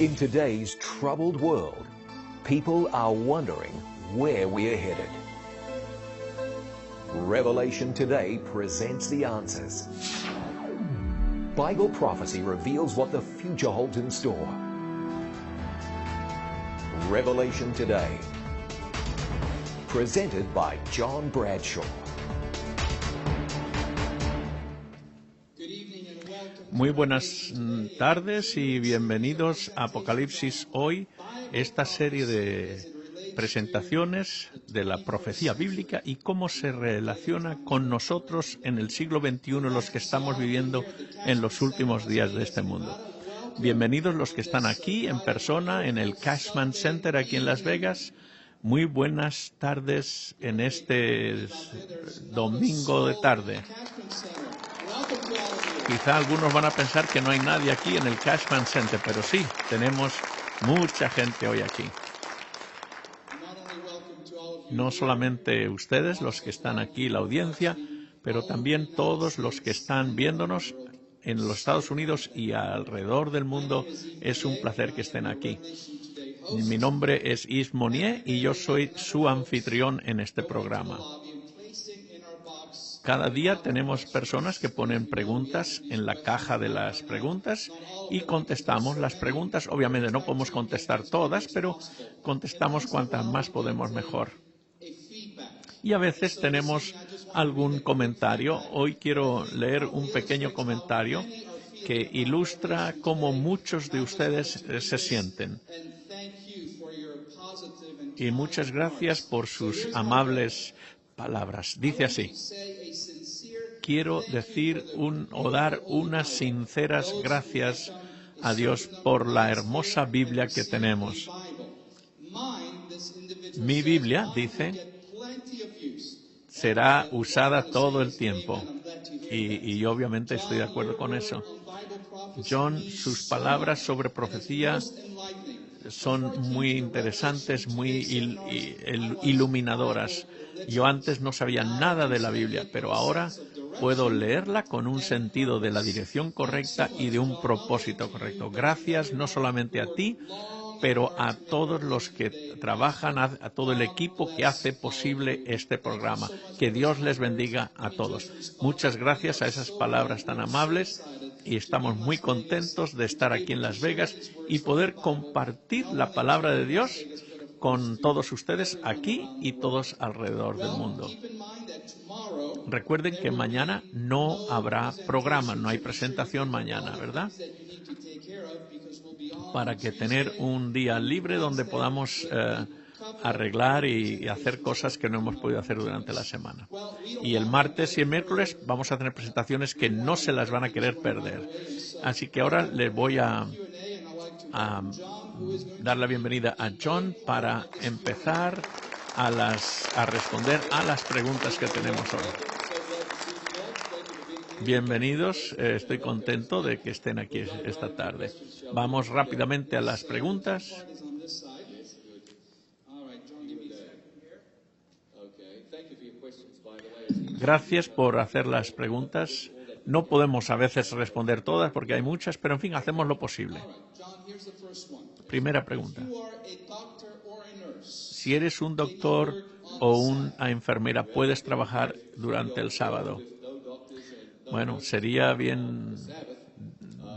In today's troubled world, people are wondering where we are headed. Revelation Today presents the answers. Bible prophecy reveals what the future holds in store. Revelation Today, presented by John Bradshaw. Muy buenas tardes y bienvenidos a Apocalipsis Hoy, esta serie de presentaciones de la profecía bíblica y cómo se relaciona con nosotros en el siglo XXI, los que estamos viviendo en los últimos días de este mundo. Bienvenidos los que están aquí en persona en el Cashman Center aquí en Las Vegas. Muy buenas tardes en este domingo de tarde. Quizá algunos van a pensar que no hay nadie aquí en el Cashman Center, pero sí, tenemos mucha gente hoy aquí. No solamente ustedes, los que están aquí, la audiencia, pero también todos los que están viéndonos en los Estados Unidos y alrededor del mundo. Es un placer que estén aquí. Mi nombre es Yves Monnier y yo soy su anfitrión en este programa. Cada día tenemos personas que ponen preguntas en la caja de las preguntas y contestamos las preguntas. Obviamente no podemos contestar todas, pero contestamos cuantas más podemos mejor. Y a veces tenemos algún comentario. Hoy quiero leer un pequeño comentario que ilustra cómo muchos de ustedes se sienten. Y muchas gracias por sus amables palabras. Dice así: quiero decir o dar unas sinceras gracias a Dios por la hermosa Biblia que tenemos. Mi Biblia, dice, será usada todo el tiempo. Y yo obviamente estoy de acuerdo con eso. John, sus palabras sobre profecía son muy interesantes, muy iluminadoras. Yo antes no sabía nada de la Biblia, pero ahora puedo leerla con un sentido de la dirección correcta y de un propósito correcto. Gracias no solamente a ti, pero a todos los que trabajan, a todo el equipo que hace posible este programa. Que Dios les bendiga a todos. Muchas gracias a esas palabras tan amables y estamos muy contentos de estar aquí en Las Vegas y poder compartir la palabra de Dios con todos ustedes aquí y todos alrededor del mundo. Recuerden que mañana no habrá programa, no hay presentación mañana, ¿verdad? Para que tener un día libre donde podamos arreglar y hacer cosas que no hemos podido hacer durante la semana. Y el martes y el miércoles vamos a tener presentaciones que no se las van a querer perder. Así que ahora les voy a dar la bienvenida a John para empezar a responder a las preguntas que tenemos hoy. Bienvenidos, estoy contento de que estén aquí esta tarde. Vamos rápidamente a las preguntas. Gracias por hacer las preguntas. No podemos a veces responder todas porque hay muchas, pero en fin, hacemos lo posible. Primera pregunta. Si eres un doctor o una enfermera, ¿puedes trabajar durante el sábado? Bueno, sería bien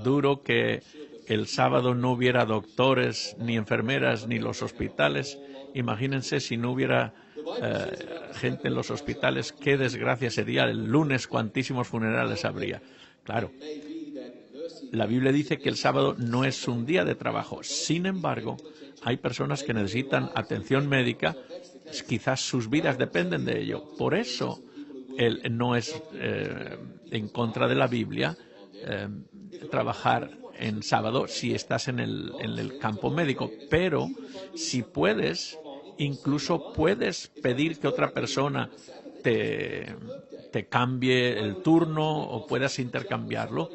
duro que el sábado no hubiera doctores, ni enfermeras, ni los hospitales. Imagínense si no hubiera gente en los hospitales, qué desgracia sería. El lunes cuantísimos funerales habría. Claro, la Biblia dice que el sábado no es un día de trabajo. Sin embargo, hay personas que necesitan atención médica. Quizás sus vidas dependen de ello. Por eso, él no es en contra de la Biblia trabajar en sábado si estás en el campo médico. Pero si puedes, incluso puedes pedir que otra persona te cambie el turno o puedas intercambiarlo.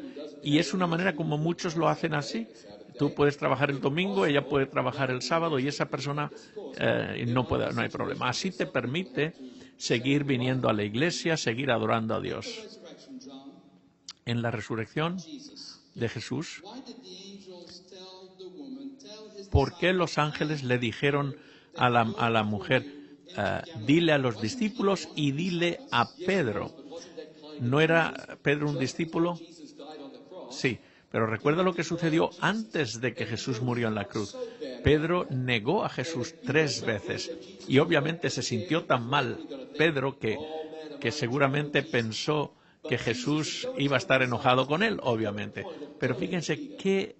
Y es una manera como muchos lo hacen así. Tú puedes trabajar el domingo, ella puede trabajar el sábado y esa persona no hay problema. Así te permite seguir viniendo a la iglesia, seguir adorando a Dios. En la resurrección de Jesús, ¿por qué los ángeles le dijeron a la mujer, dile a los discípulos y dile a Pedro? ¿No era Pedro un discípulo? Sí, pero recuerda lo que sucedió antes de que Jesús murió en la cruz. Pedro negó a Jesús 3 veces y obviamente se sintió tan mal Pedro que seguramente pensó que Jesús iba a estar enojado con él, obviamente. Pero fíjense qué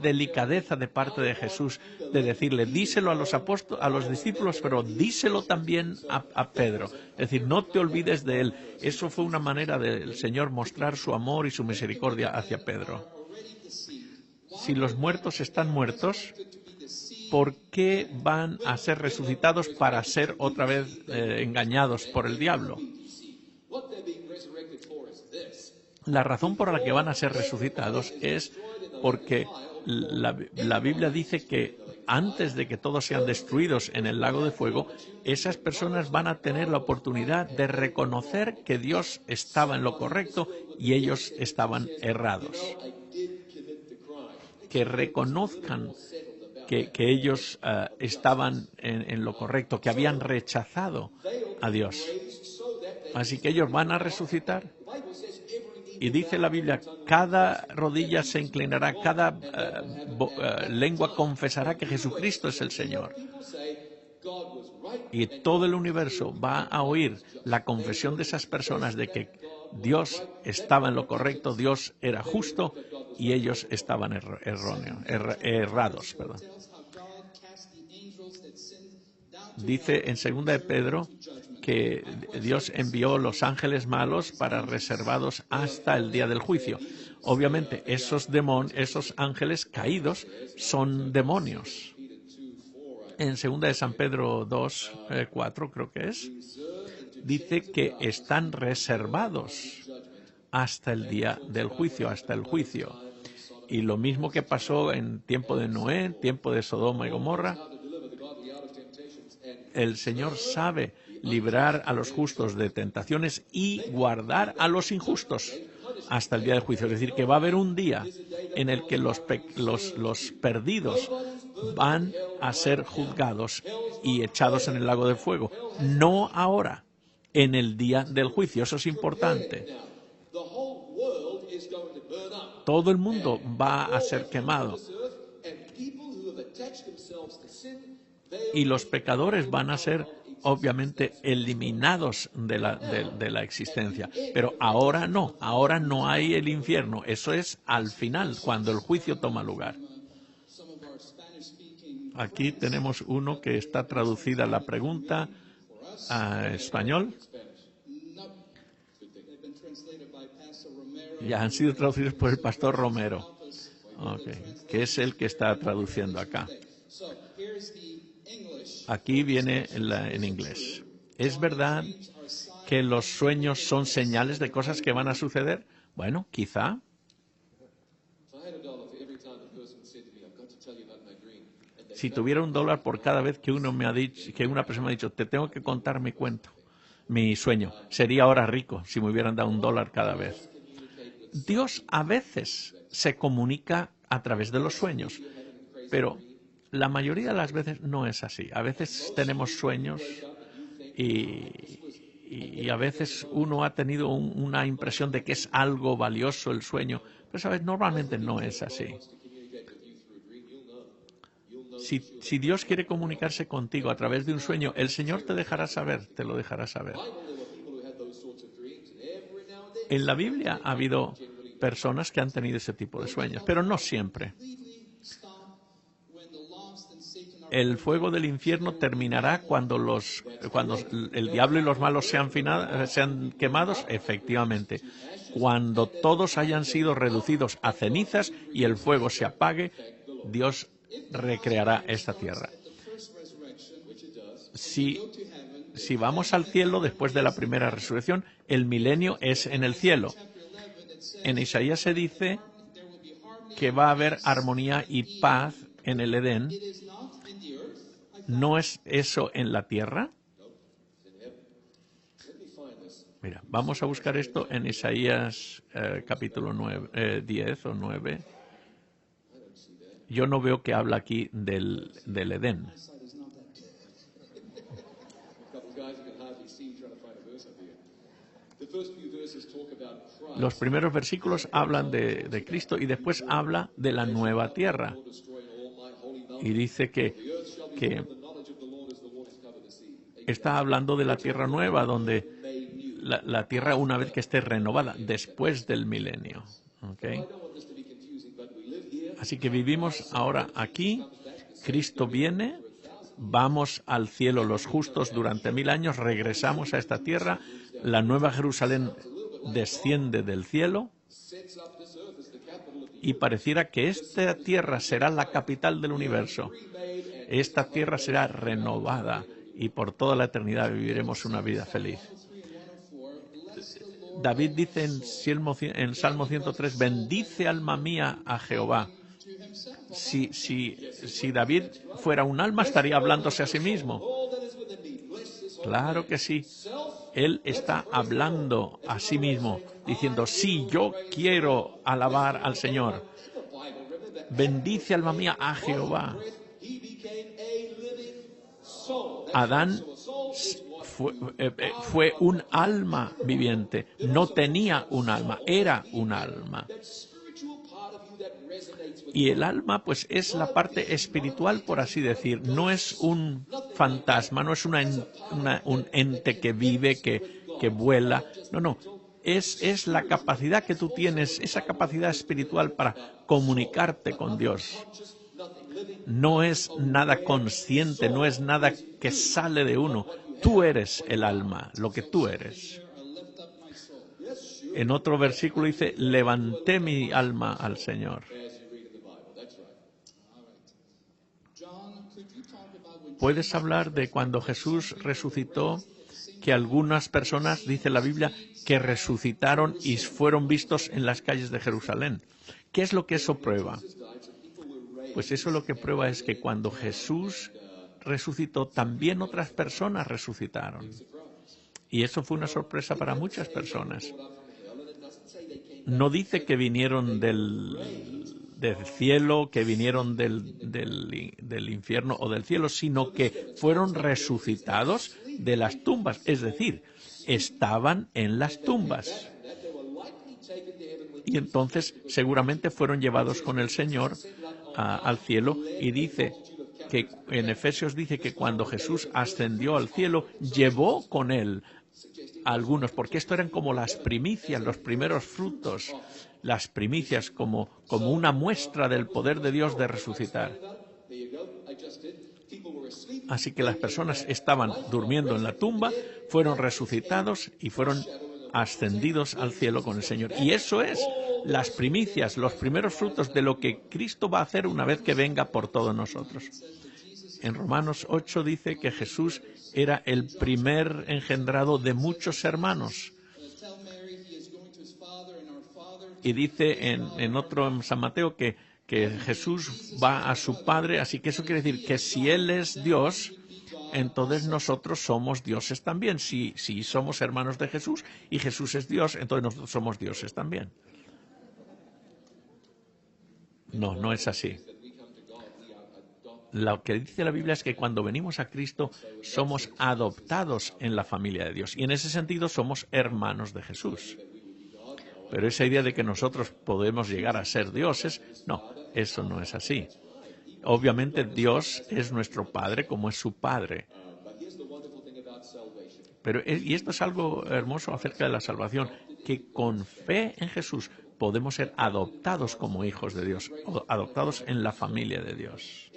delicadeza de parte de Jesús de decirle, díselo a los discípulos, pero díselo también a Pedro. Es decir, no te olvides de él. Eso fue una manera del Señor mostrar su amor y su misericordia hacia Pedro. Si los muertos están muertos, ¿por qué van a ser resucitados para ser otra vez engañados por el diablo? La razón por la que van a ser resucitados es porque la Biblia dice que antes de que todos sean destruidos en el lago de fuego, esas personas van a tener la oportunidad de reconocer que Dios estaba en lo correcto y ellos estaban errados. Que reconozcan que ellos estaban en lo correcto, que habían rechazado a Dios. Así que ellos van a resucitar. Y dice la Biblia, cada rodilla se inclinará, cada lengua confesará que Jesucristo es el Señor. Y todo el universo va a oír la confesión de esas personas de que Dios estaba en lo correcto, Dios era justo y ellos estaban errados. Perdón. Dice en 2 de Pedro que Dios envió los ángeles malos para reservados hasta el día del juicio. Obviamente, esos ángeles caídos son demonios. En 2 de San Pedro 2, 4 creo que es, dice que están reservados hasta el día del juicio, hasta el juicio. Y lo mismo que pasó en tiempo de Noé, en tiempo de Sodoma y Gomorra, el Señor sabe librar a los justos de tentaciones y guardar a los injustos hasta el día del juicio. Es decir, que va a haber un día en el que los perdidos van a ser juzgados y echados en el lago de fuego. No ahora, en el día del juicio. Eso es importante. Todo el mundo va a ser quemado. Y los pecadores van a ser, obviamente, eliminados de la existencia. Pero ahora no hay el infierno. Eso es al final, cuando el juicio toma lugar. Aquí tenemos uno que está traducida la pregunta a español. Ya han sido traducidos por el pastor Romero, que es el que está traduciendo acá. Aquí viene en inglés. ¿Es verdad que los sueños son señales de cosas que van a suceder? Bueno, quizá. Si tuviera $1 por cada vez que una persona me ha dicho, te tengo que contar mi cuento, mi sueño, sería ahora rico si me hubieran dado $1 cada vez. Dios a veces se comunica a través de los sueños, pero la mayoría de las veces no es así. A veces tenemos sueños y a veces uno ha tenido una impresión de que es algo valioso el sueño, pero ¿sabes? Normalmente no es así. Si Dios quiere comunicarse contigo a través de un sueño, el Señor te dejará saber, te lo dejará saber. En la Biblia ha habido personas que han tenido ese tipo de sueños, pero no siempre. El fuego del infierno terminará cuando el diablo y los malos sean quemados, efectivamente. Cuando todos hayan sido reducidos a cenizas y el fuego se apague, Dios recreará esta tierra. Si vamos al cielo después de la primera resurrección, el milenio es en el cielo. En Isaías se dice que va a haber armonía y paz en el Edén. ¿No es eso en la tierra? Mira, vamos a buscar esto en Isaías capítulo 10 o 9. Yo no veo que habla aquí del Edén. Los primeros versículos hablan de Cristo y después habla de la nueva tierra. Y dice que está hablando de la tierra nueva, donde la tierra una vez que esté renovada, después del milenio. ¿Okay? Así que vivimos ahora aquí, Cristo viene, vamos al cielo los justos durante 1000 años, regresamos a esta tierra, la nueva Jerusalén desciende del cielo y pareciera que esta tierra será la capital del universo. Esta tierra será renovada y por toda la eternidad viviremos una vida feliz. David dice en Salmo 103, bendice alma mía a Jehová. Si David fuera un alma, estaría hablándose a sí mismo. Claro que sí. Él está hablando a sí mismo, diciendo, sí, yo quiero alabar al Señor. Bendice alma mía a Jehová. Adán fue un alma viviente, no tenía un alma, era un alma. Y el alma, pues, es la parte espiritual, por así decir. No es un fantasma, no es un ente que vive, que vuela. No. Es la capacidad que tú tienes, esa capacidad espiritual para comunicarte con Dios. No es nada consciente, no es nada que sale de uno. Tú eres el alma, lo que tú eres. En otro versículo dice, levanté mi alma al Señor. ¿Puedes hablar de cuando Jesús resucitó, que algunas personas, dice la Biblia, que resucitaron y fueron vistos en las calles de Jerusalén? ¿Qué es lo que eso prueba? Pues eso lo que prueba es que cuando Jesús resucitó, también otras personas resucitaron. Y eso fue una sorpresa para muchas personas. No dice que vinieron del cielo, que vinieron del infierno o del cielo, sino que fueron resucitados de las tumbas. Es decir, estaban en las tumbas. Y entonces seguramente fueron llevados con el Señor al cielo, y dice que en Efesios dice que cuando Jesús ascendió al cielo, llevó con él a algunos, porque esto eran como las primicias, los primeros frutos, las primicias como una muestra del poder de Dios de resucitar. Así que las personas estaban durmiendo en la tumba, fueron resucitados y fueron ascendidos al cielo con el Señor. Y eso es las primicias, los primeros frutos de lo que Cristo va a hacer una vez que venga por todos nosotros. En Romanos 8 dice que Jesús era el primer engendrado de muchos hermanos. Y dice en otro, en San Mateo, que Jesús va a su Padre, así que eso quiere decir que si Él es Dios, entonces nosotros somos dioses también. Si somos hermanos de Jesús y Jesús es Dios, entonces nosotros somos dioses también. No es así. Lo que dice la Biblia es que cuando venimos a Cristo somos adoptados en la familia de Dios. Y en ese sentido somos hermanos de Jesús. Pero esa idea de que nosotros podemos llegar a ser dioses, no, eso no es así. Obviamente Dios es nuestro Padre como es su Padre. Y esto es algo hermoso acerca de la salvación, que con fe en Jesús podemos ser adoptados como hijos de Dios, adoptados en la familia de Dios.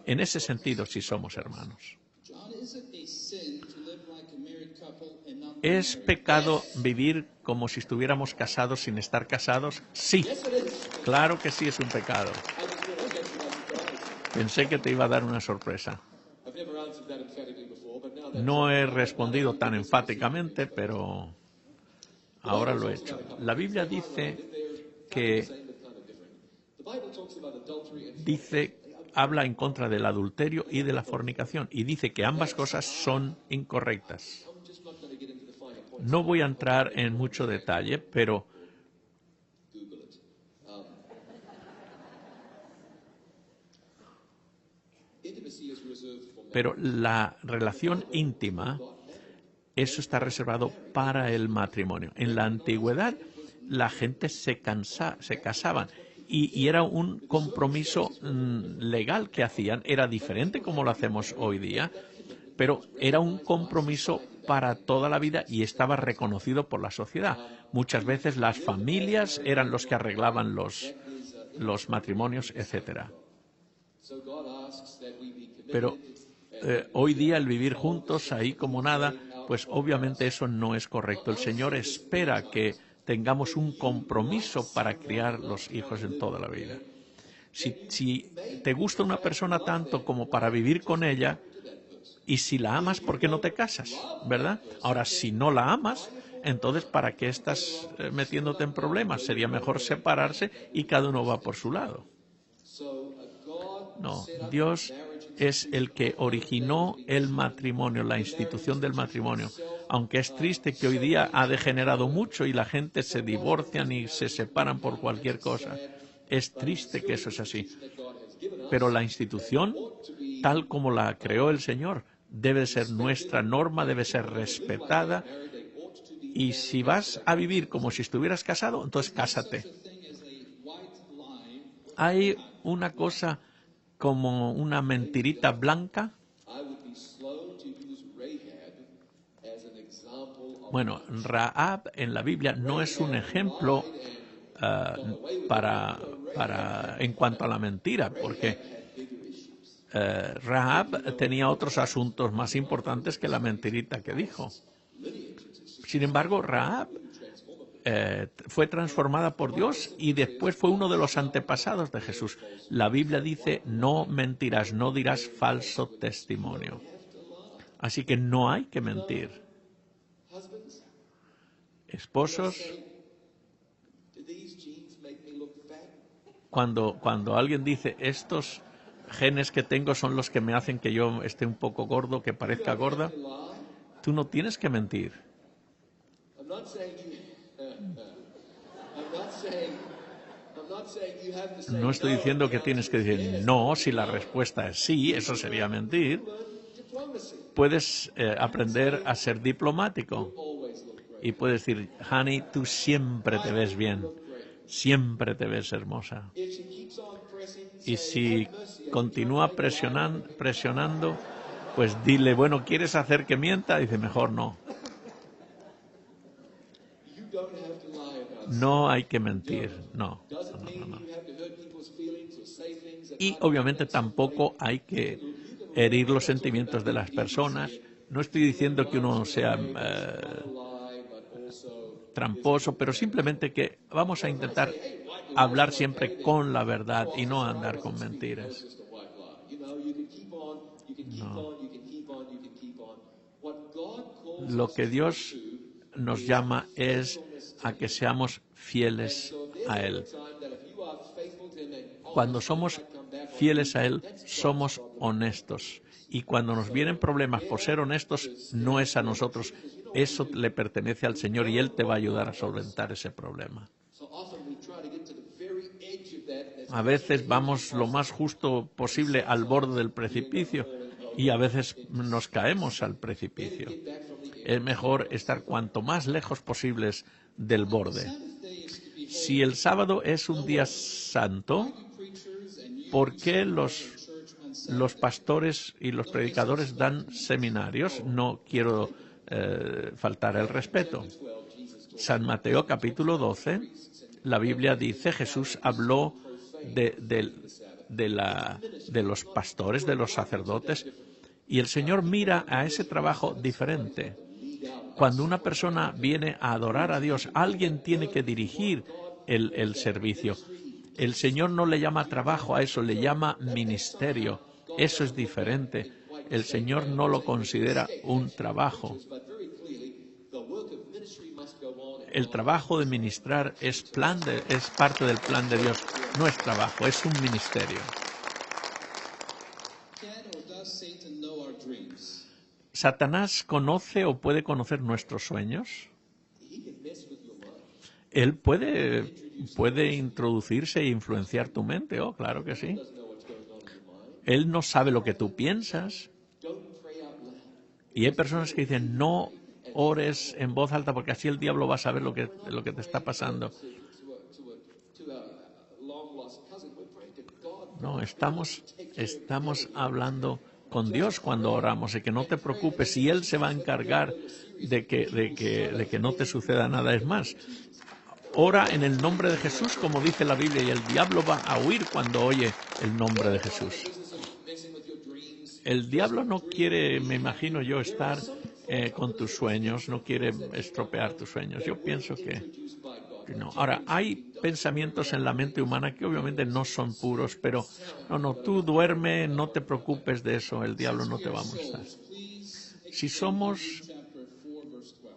En ese sentido, sí somos hermanos. ¿Es pecado vivir como si estuviéramos casados sin estar casados? Sí, claro que sí es un pecado. Pensé que te iba a dar una sorpresa. No he respondido tan enfáticamente, pero ahora lo he hecho. La Biblia habla en contra del adulterio y de la fornicación, y dice que ambas cosas son incorrectas. No voy a entrar en mucho detalle, pero Pero la relación íntima, eso está reservado para el matrimonio. En la antigüedad, la gente se casaban y era un compromiso legal que hacían. Era diferente como lo hacemos hoy día, pero era un compromiso para toda la vida y estaba reconocido por la sociedad. Muchas veces las familias eran los que arreglaban los matrimonios, etcétera. Pero hoy día el vivir juntos ahí como nada, pues obviamente eso no es correcto. El Señor espera que tengamos un compromiso para criar los hijos en toda la vida. Si te gusta una persona tanto como para vivir con ella, y si la amas, ¿por qué no te casas? ¿Verdad? Ahora, si no la amas, entonces ¿para qué estás metiéndote en problemas? Sería mejor separarse y cada uno va por su lado. No, Dios es el que originó el matrimonio, la institución del matrimonio. Aunque es triste que hoy día ha degenerado mucho y la gente se divorcian y se separan por cualquier cosa. Es triste que eso es así. Pero la institución, tal como la creó el Señor, debe ser nuestra norma, debe ser respetada. Y si vas a vivir como si estuvieras casado, entonces cásate. Hay una cosa como una mentirita blanca. Bueno, Rahab en la Biblia no es un ejemplo en cuanto a la mentira, porque Rahab tenía otros asuntos más importantes que la mentirita que dijo. Sin embargo, Rahab fue transformada por Dios y después fue uno de los antepasados de Jesús. La Biblia dice, no mentirás, no dirás falso testimonio. Así que no hay que mentir. Esposos, cuando alguien dice, estos genes que tengo son los que me hacen que yo esté un poco gordo, que parezca gorda, tú no tienes que mentir. No estoy diciendo que tienes que decir no, si la respuesta es sí, eso sería mentir. Puedes aprender a ser diplomático y puedes decir, honey, tú siempre te ves bien, siempre te ves hermosa. Y si continúa presionando, pues dile, bueno, ¿quieres hacer que mienta? Dice, mejor no. No hay que mentir, no. Y obviamente tampoco hay que herir los sentimientos de las personas. No estoy diciendo que uno sea tramposo, pero simplemente que vamos a intentar hablar siempre con la verdad y no andar con mentiras. No. Lo que Dios nos llama es a que seamos fieles a Él. Cuando somos fieles a Él, somos honestos. Y cuando nos vienen problemas por ser honestos, no es a nosotros. Eso le pertenece al Señor y Él te va a ayudar a solventar ese problema. A veces vamos lo más justo posible al borde del precipicio y a veces nos caemos al precipicio. Es mejor estar cuanto más lejos posibles del borde. Si el sábado es un día santo, ¿por qué los pastores y los predicadores dan seminarios? No quiero faltar el respeto. San Mateo capítulo 12, la Biblia dice, Jesús habló de los pastores, de los sacerdotes, y el Señor mira a ese trabajo diferente. Cuando una persona viene a adorar a Dios, alguien tiene que dirigir el servicio. El Señor no le llama trabajo a eso, le llama ministerio. Eso es diferente. El Señor no lo considera un trabajo. El trabajo de ministrar es parte del plan de Dios. No es trabajo, es un ministerio. ¿Satanás conoce o puede conocer nuestros sueños? Él puede introducirse e influenciar tu mente. Oh, claro que sí. Él no sabe lo que tú piensas. Y hay personas que dicen, no ores en voz alta porque así el diablo va a saber lo que te está pasando. No, estamos hablando con Dios cuando oramos, y que no te preocupes, y Él se va a encargar de que no te suceda nada. Es más, ora en el nombre de Jesús, como dice la Biblia, y el diablo va a huir cuando oye el nombre de Jesús. El diablo no quiere, me imagino yo, estar con tus sueños, no quiere estropear tus sueños. Yo pienso que no. Ahora, hay pensamientos en la mente humana que obviamente no son puros, pero no, tú duerme, no te preocupes de eso, el diablo no te va a molestar. Si somos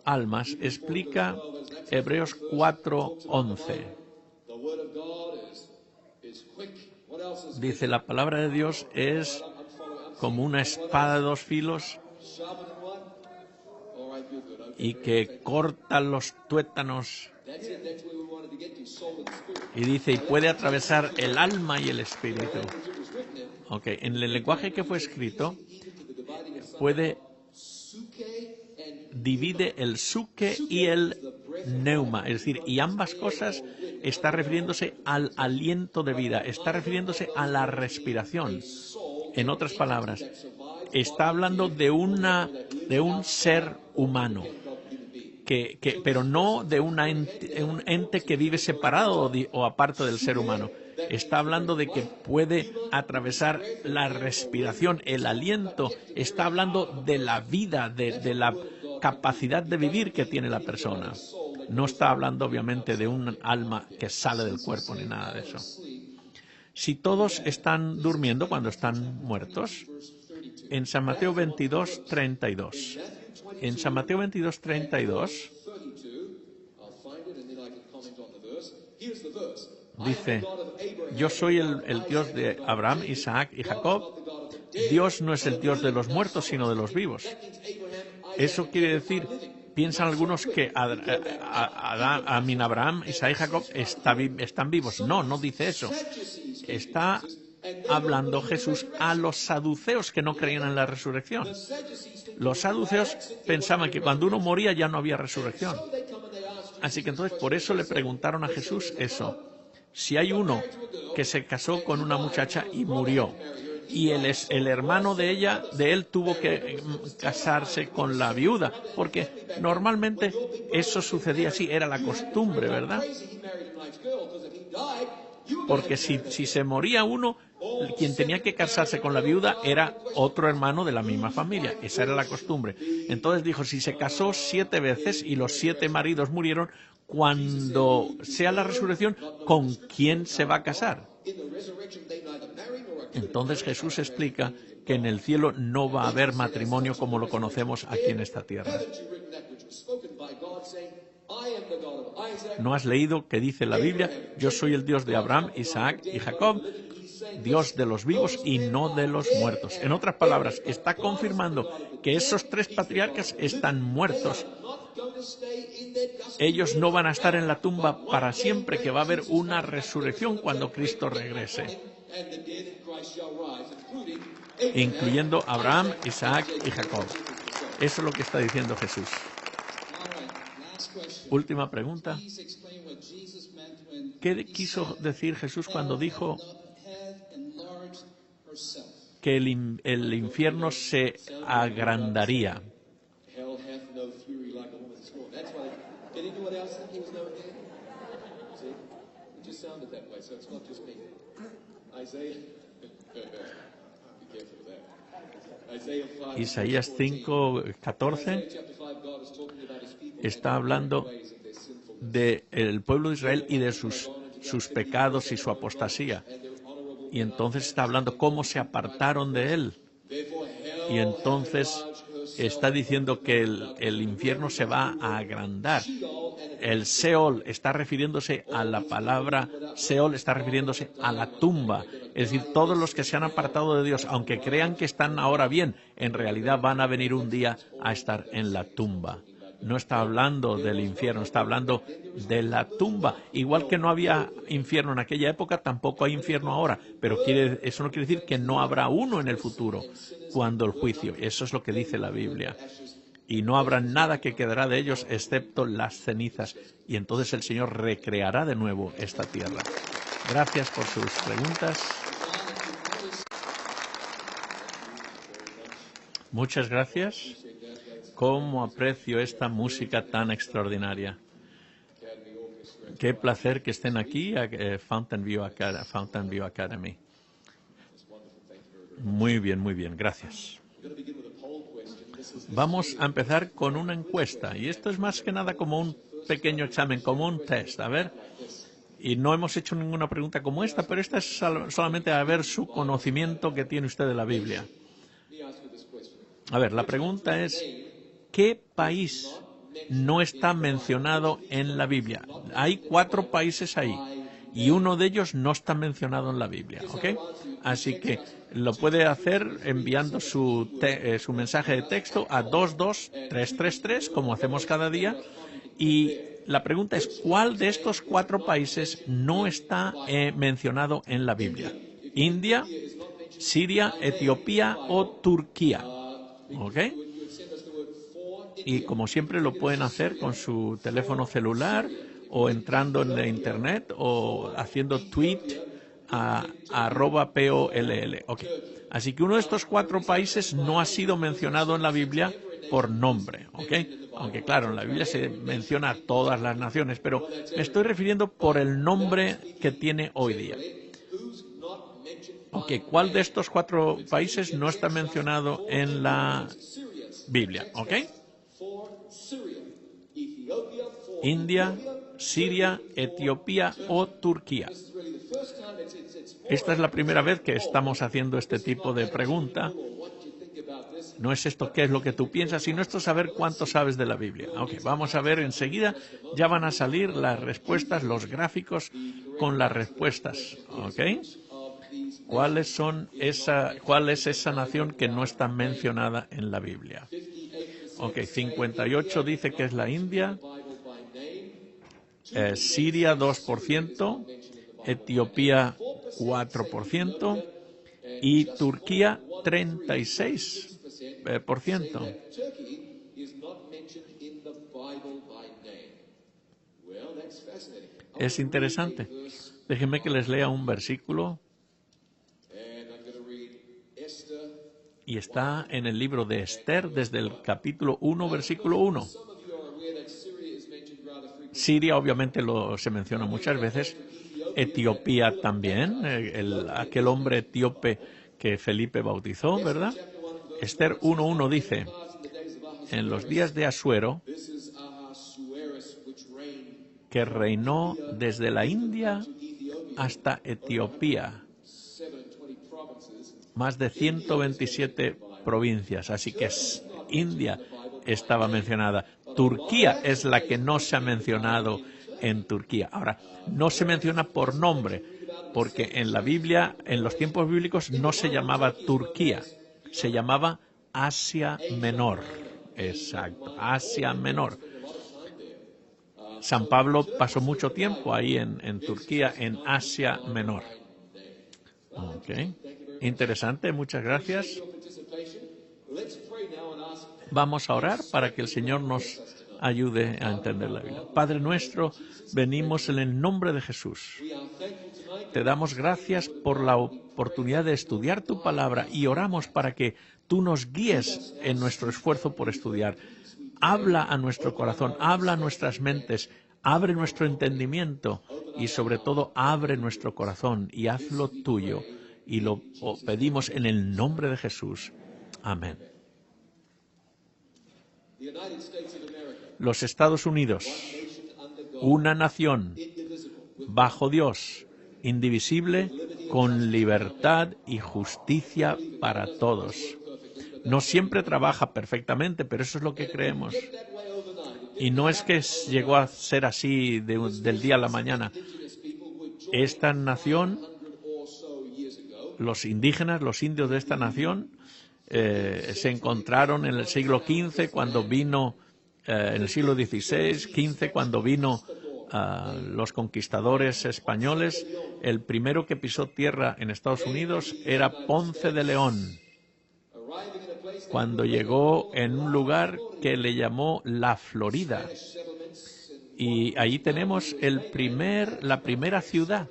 almas, explica Hebreos 4:11. Dice, la palabra de Dios es como una espada de dos filos y que corta los tuétanos. Y dice, y puede atravesar el alma y el espíritu. Okay. En el lenguaje que fue escrito, divide el suke y el neuma, es decir, y ambas cosas está refiriéndose al aliento de vida, está refiriéndose a la respiración. En otras palabras, está hablando de un ser humano, pero no de un ente que vive separado o aparte del ser humano. Está hablando de que puede atravesar la respiración, el aliento. Está hablando de la vida, de la capacidad de vivir que tiene la persona. No está hablando, obviamente, de un alma que sale del cuerpo ni nada de eso. Si todos están durmiendo cuando están muertos, en San Mateo 22:32. En San Mateo 22:32 dice, yo soy el Dios de Abraham, Isaac y Jacob. Dios no es el Dios de los muertos, sino de los vivos. Eso quiere decir, piensan algunos que Abraham, Isaac y Jacob están vivos. No dice eso. Está hablando Jesús a los saduceos que no creían en la resurrección. Los saduceos pensaban que cuando uno moría ya no había resurrección. Así que entonces por eso le preguntaron a Jesús eso. Si hay uno que se casó con una muchacha y murió, y el hermano de él tuvo que casarse con la viuda, porque normalmente eso sucedía así, era la costumbre, ¿verdad? Porque si se moría uno, quien tenía que casarse con la viuda era otro hermano de la misma familia. Esa era la costumbre. Entonces dijo, si se casó 7 veces y los 7 maridos murieron, cuando sea la resurrección, ¿con quién se va a casar? Entonces Jesús explica que en el cielo no va a haber matrimonio como lo conocemos aquí en esta tierra. ¿No has leído que dice la Biblia, yo soy el Dios de Abraham, Isaac y Jacob, Dios de los vivos y no de los muertos? En otras palabras, está confirmando que esos 3 patriarcas están muertos. Ellos no van a estar en la tumba para siempre, que va a haber una resurrección cuando Cristo regrese, incluyendo Abraham, Isaac y Jacob. Eso es lo que está diciendo Jesús. Última pregunta. ¿Qué quiso decir Jesús cuando dijo que el infierno se agrandaría? Isaías 5:14 está hablando del pueblo de Israel y de sus pecados y su apostasía. Y entonces está hablando cómo se apartaron de él. Y entonces está diciendo que el infierno se va a agrandar. El Seol está refiriéndose a la palabra Seol, está refiriéndose a la tumba. Es decir, todos los que se han apartado de Dios, aunque crean que están ahora bien, en realidad van a venir un día a estar en la tumba. no está hablando del infierno, está hablando de la tumba. Igual que no había infierno en aquella época, tampoco hay infierno ahora. Pero eso no quiere decir que no habrá uno en el futuro, cuando el juicio. Eso es lo que dice la Biblia. Y no habrá nada que quedará de ellos excepto las cenizas. Y entonces el Señor recreará de nuevo esta tierra. Gracias por sus preguntas. Muchas gracias. Cómo aprecio esta música tan extraordinaria. Qué placer que estén aquí a Fountain View Academy. Muy bien, gracias. Vamos a empezar con una encuesta. Y esto es más que nada como un pequeño examen, como un test. A ver, y no hemos hecho ninguna pregunta como esta, pero esta es solamente a ver su conocimiento que tiene usted de la Biblia. A ver, la pregunta es, ¿qué país no está mencionado en la Biblia? Hay 4 países ahí y uno de ellos no está mencionado en la Biblia, ¿ok? Así que lo puede hacer enviando su mensaje de texto a 22333, como hacemos cada día, y la pregunta es, ¿cuál de estos 4 países no está mencionado en la Biblia? ¿India, Siria, Etiopía o Turquía? ¿Ok? Y como siempre lo pueden hacer con su teléfono celular o entrando en la internet o haciendo tweet a @POLL. Okay. Así que uno de estos 4 países no ha sido mencionado en la Biblia por nombre. ¿Okay? Aunque claro, en la Biblia se menciona a todas las naciones, pero me estoy refiriendo por el nombre que tiene hoy día. Okay. ¿Cuál de estos 4 países no está mencionado en la Biblia? ¿Ok? India, Siria, Etiopía o Turquía. Esta es la primera vez que estamos haciendo este tipo de pregunta. No es esto qué es lo que tú piensas, sino esto saber cuánto sabes de la Biblia. Okay, vamos a ver enseguida, ya van a salir las respuestas, los gráficos con las respuestas. ¿Okay? ¿Cuál es esa nación que no está mencionada en la Biblia? Ok, 58 dice que es la India, Siria 2%, Etiopía 4% y Turquía 36%. Es interesante. Déjenme que les lea un versículo. Y está en el libro de Esther, desde el capítulo 1, versículo 1. Siria obviamente se menciona muchas veces. Etiopía también, aquel hombre etíope que Felipe bautizó, ¿verdad? Esther 1:1 dice, en los días de Asuero, que reinó desde la India hasta Etiopía, más de 127 provincias, así que India estaba mencionada. Turquía es la que no se ha mencionado en Turquía. Ahora, no se menciona por nombre, porque en la Biblia, en los tiempos bíblicos, no se llamaba Turquía, se llamaba Asia Menor. Exacto, Asia Menor. San Pablo pasó mucho tiempo ahí en Turquía, en Asia Menor. Okay. Interesante, muchas gracias. Vamos a orar para que el Señor nos ayude a entender la Biblia. Padre nuestro, venimos en el nombre de Jesús. Te damos gracias por la oportunidad de estudiar tu palabra y oramos para que tú nos guíes en nuestro esfuerzo por estudiar. Habla a nuestro corazón, habla a nuestras mentes, abre nuestro entendimiento y sobre todo abre nuestro corazón y hazlo tuyo. Y lo pedimos en el nombre de Jesús. Amén. Los Estados Unidos, una nación bajo Dios, indivisible, con libertad y justicia para todos. No siempre trabaja perfectamente, pero eso es lo que creemos. Y no es que llegó a ser así del día a la mañana. Esta nación, los indígenas, los indios de esta nación, se encontraron en el siglo XV cuando vino en el siglo XVI, XV, cuando vino los conquistadores españoles, el primero que pisó tierra en Estados Unidos era Ponce de León, cuando llegó en un lugar que le llamó La Florida. Y allí tenemos la primera ciudad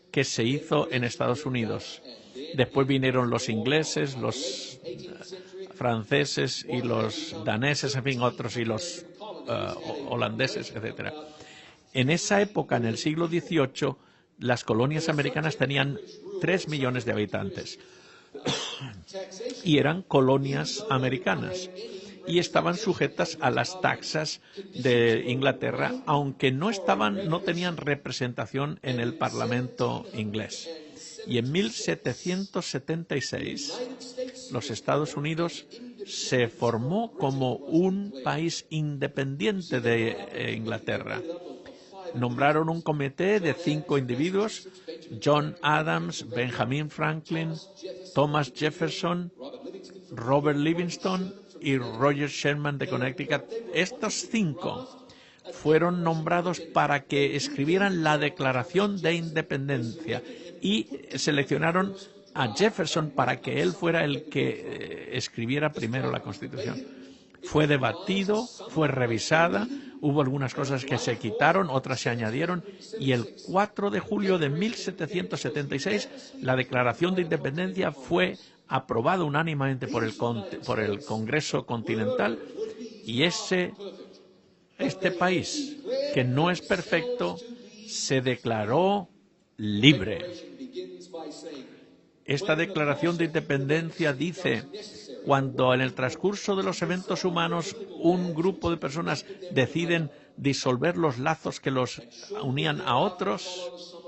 que se hizo en Estados Unidos. Después vinieron los ingleses, los franceses y los daneses, en fin, otros, y los holandeses, etcétera. En esa época, en el siglo XVIII, las colonias americanas tenían 3 millones de habitantes y eran colonias americanas y estaban sujetas a las taxas de Inglaterra, aunque no tenían representación en el Parlamento inglés. Y en 1776 los Estados Unidos se formó como un país independiente de Inglaterra. Nombraron un comité de 5 individuos: John Adams, Benjamin Franklin, Thomas Jefferson, Robert Livingston y Roger Sherman de Connecticut. Estos 5 fueron nombrados para que escribieran la Declaración de Independencia y seleccionaron a Jefferson para que él fuera el que escribiera primero la Constitución. Fue debatido, fue revisada, hubo algunas cosas que se quitaron, otras se añadieron, y el 4 de julio de 1776 la Declaración de Independencia fue aprobada unánimemente por el Congreso Continental, y este país, que no es perfecto, se declaró libre. Esta Declaración de Independencia dice: cuando en el transcurso de los eventos humanos un grupo de personas deciden disolver los lazos que los unían a otros.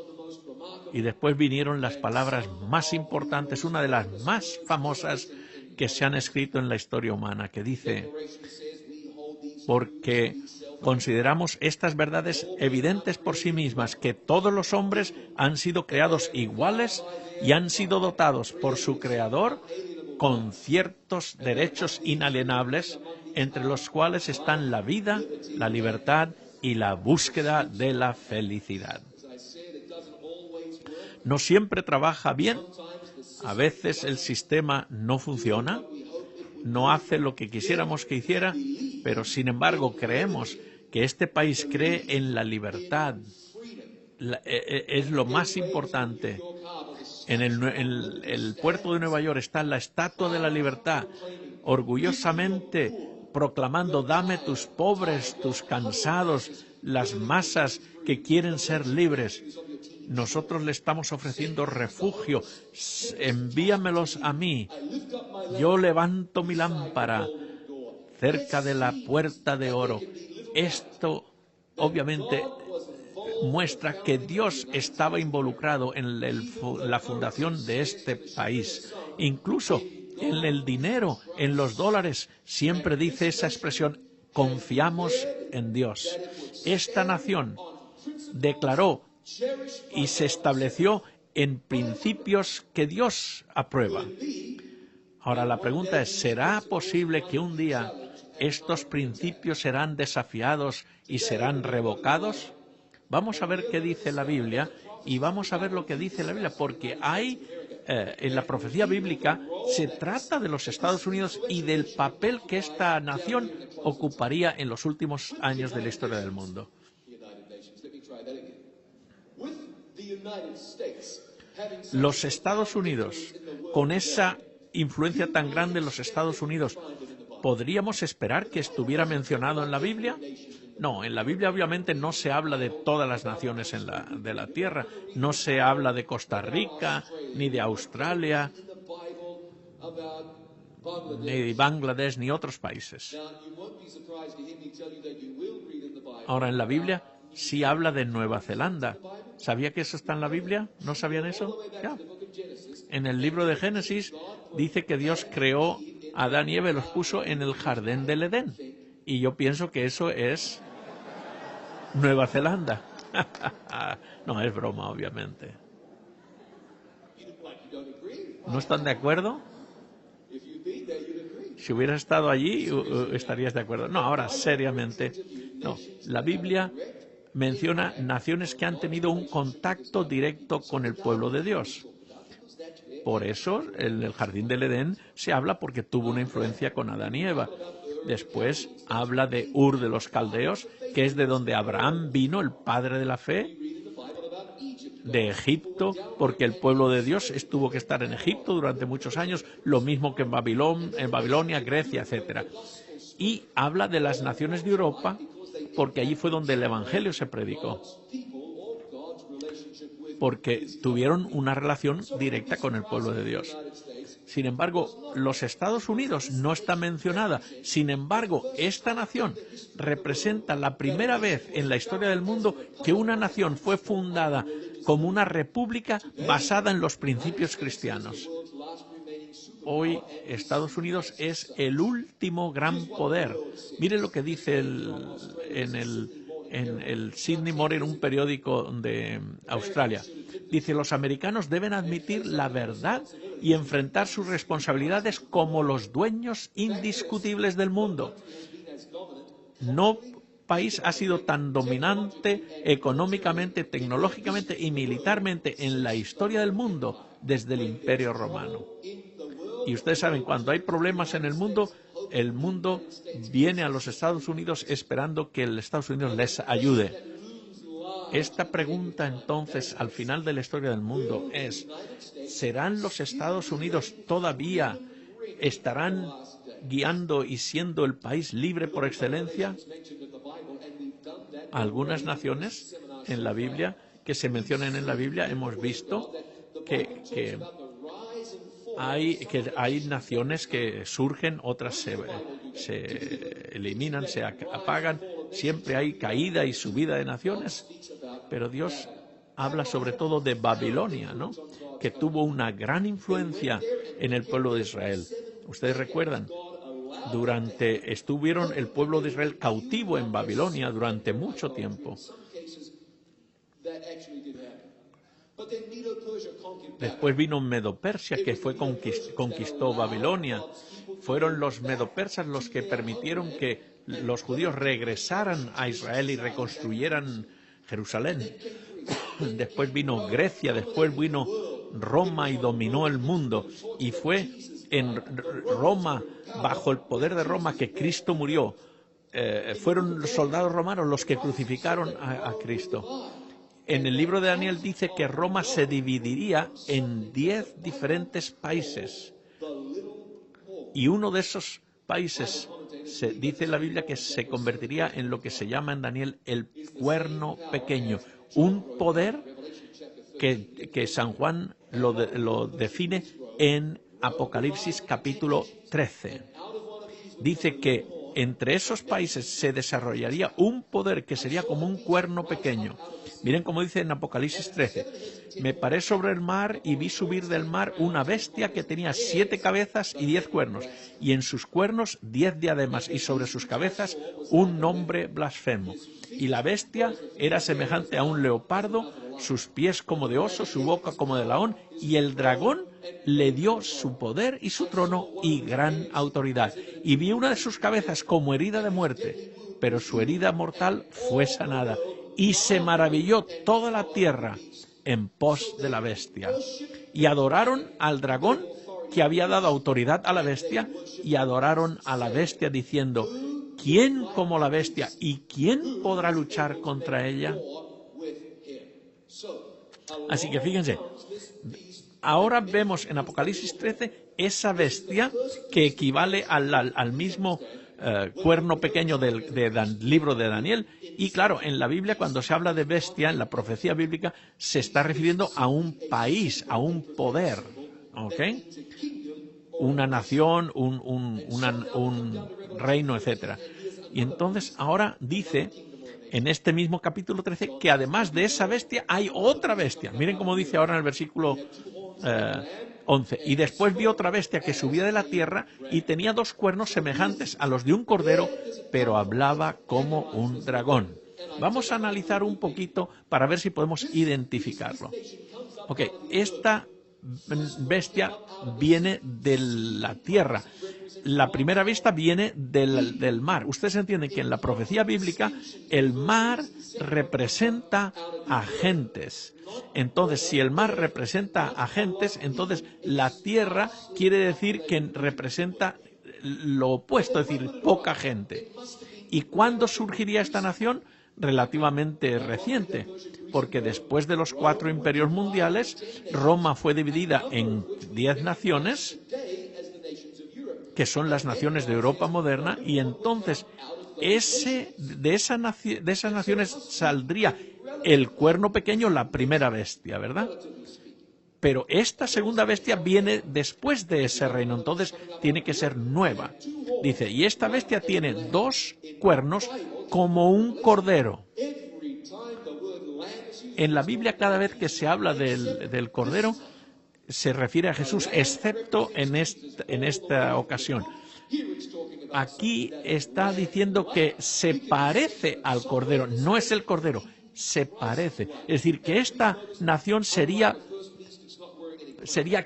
Y después vinieron las palabras más importantes, una de las más famosas que se han escrito en la historia humana, que dice: porque consideramos estas verdades evidentes por sí mismas, que todos los hombres han sido creados iguales y han sido dotados por su Creador con ciertos derechos inalienables, entre los cuales están la vida, la libertad y la búsqueda de la felicidad. No siempre trabaja bien, a veces el sistema no funciona, no hace lo que quisiéramos que hiciera, pero sin embargo creemos que este país cree en la libertad. Es lo más importante. En el puerto de Nueva York está la Estatua de la Libertad, orgullosamente proclamando: dame tus pobres, tus cansados, las masas que quieren ser libres. Nosotros le estamos ofreciendo refugio. Envíamelos a mí. Yo levanto mi lámpara cerca de la puerta de oro. Esto, obviamente, muestra que Dios estaba involucrado en la fundación de este país. Incluso en el dinero, en los dólares, siempre dice esa expresión: confiamos en Dios. Esta nación declaró y se estableció en principios que Dios aprueba. Ahora la pregunta es: ¿será posible que un día estos principios serán desafiados y serán revocados? Vamos a ver qué dice la Biblia, y vamos a ver lo que dice la Biblia, porque en la profecía bíblica se trata de los Estados Unidos y del papel que esta nación ocuparía en los últimos años de la historia del mundo. Los Estados Unidos, con esa influencia tan grande en los Estados Unidos, ¿podríamos esperar que estuviera mencionado en la Biblia? No, en la Biblia obviamente no se habla de todas las naciones de la tierra. No se habla de Costa Rica, ni de Australia, ni de Bangladesh, ni otros países. Ahora, en la Biblia sí habla de Nueva Zelanda. ¿Sabía que eso está en la Biblia? ¿No sabían eso? Ya. En el libro de Génesis dice que Dios creó a Adán y Eva y los puso en el jardín del Edén. Y yo pienso que eso es Nueva Zelanda. No, es broma, obviamente. ¿No están de acuerdo? Si hubieras estado allí, estarías de acuerdo. No, ahora, seriamente, no. La Biblia menciona naciones que han tenido un contacto directo con el pueblo de Dios. Por eso, en el Jardín del Edén se habla porque tuvo una influencia con Adán y Eva. Después habla de Ur de los Caldeos, que es de donde Abraham vino, el padre de la fe, de Egipto, porque el pueblo de Dios tuvo que estar en Egipto durante muchos años, lo mismo que en Babilonia, Grecia, etc. Y habla de las naciones de Europa, porque allí fue donde el Evangelio se predicó, porque tuvieron una relación directa con el pueblo de Dios. Sin embargo, los Estados Unidos no está mencionada. Sin embargo, esta nación representa la primera vez en la historia del mundo que una nación fue fundada como una república basada en los principios cristianos. Hoy Estados Unidos es el último gran poder. Miren lo que dice en el Sydney Morning, un periódico de Australia. Dice, los americanos deben admitir la verdad y enfrentar sus responsabilidades como los dueños indiscutibles del mundo. No país ha sido tan dominante económicamente, tecnológicamente y militarmente en la historia del mundo desde el Imperio Romano. Y ustedes saben, cuando hay problemas en el mundo viene a los Estados Unidos esperando que el Estados Unidos les ayude. Esta pregunta, entonces, al final de la historia del mundo es, ¿serán los Estados Unidos todavía, estarán guiando y siendo el país libre por excelencia? Algunas naciones en la Biblia, que se mencionan en la Biblia, hemos visto que hay naciones que surgen, otras se eliminan, se apagan. Siempre hay caída y subida de naciones. Pero Dios habla sobre todo de Babilonia, ¿no?, que tuvo una gran influencia en el pueblo de Israel. Ustedes recuerdan, estuvieron el pueblo de Israel cautivo en Babilonia durante mucho tiempo. Después vino Medo-Persia, que conquistó Babilonia. Fueron los medo-persas los que permitieron que los judíos regresaran a Israel y reconstruyeran Jerusalén. Después vino Grecia, después vino Roma y dominó el mundo. Y fue en Roma, bajo el poder de Roma, que Cristo murió. Fueron los soldados romanos los que crucificaron a Cristo. En el libro de Daniel dice que Roma se dividiría en 10 diferentes países. Y uno de esos países, dice la Biblia, que se convertiría en lo que se llama en Daniel el cuerno pequeño. Un poder que San Juan lo define en Apocalipsis capítulo 13. Dice que entre esos países se desarrollaría un poder que sería como un cuerno pequeño. Miren cómo dice en Apocalipsis 13. Me paré sobre el mar y vi subir del mar una bestia que tenía 7 cabezas y 10 cuernos, y en sus cuernos 10 diademas, y sobre sus cabezas un nombre blasfemo. Y la bestia era semejante a un leopardo, sus pies como de oso, su boca como de león, y el dragón le dio su poder y su trono y gran autoridad. Y vi una de sus cabezas como herida de muerte, pero su herida mortal fue sanada. Y se maravilló toda la tierra en pos de la bestia. Y adoraron al dragón que había dado autoridad a la bestia, y adoraron a la bestia diciendo, ¿quién como la bestia y quién podrá luchar contra ella? Así que fíjense, ahora vemos en Apocalipsis 13 esa bestia que equivale al mismo cuerno pequeño del libro de Daniel. Y claro, en la Biblia, cuando se habla de bestia, en la profecía bíblica, se está refiriendo a un país, a un poder, ¿ok? Una nación, un reino, etcétera. Y entonces ahora dice, en este mismo capítulo 13, que además de esa bestia hay otra bestia. Miren cómo dice ahora en el versículo 11. Y después vi otra bestia que subía de la tierra y tenía 2 cuernos semejantes a los de un cordero, pero hablaba como un dragón. Vamos a analizar un poquito para ver si podemos identificarlo. Ok, esta bestia viene de la tierra. La primera bestia viene del mar. Ustedes entienden que en la profecía bíblica el mar representa a gentes. Entonces, si el mar representa a gentes, entonces la tierra quiere decir que representa lo opuesto, es decir, poca gente. ¿Y cuándo surgiría esta nación? Relativamente reciente, porque después de los 4 imperios mundiales, Roma fue dividida en 10 naciones, que son las naciones de Europa moderna, y entonces de esas naciones saldría el cuerno pequeño, la primera bestia, ¿verdad? Pero esta segunda bestia viene después de ese reino, entonces tiene que ser nueva. Dice, y esta bestia tiene 2 cuernos como un cordero. En la Biblia, cada vez que se habla del cordero, se refiere a Jesús, excepto en esta ocasión. Aquí está diciendo que se parece al cordero, no es el cordero, se parece. Es decir, que esta nación sería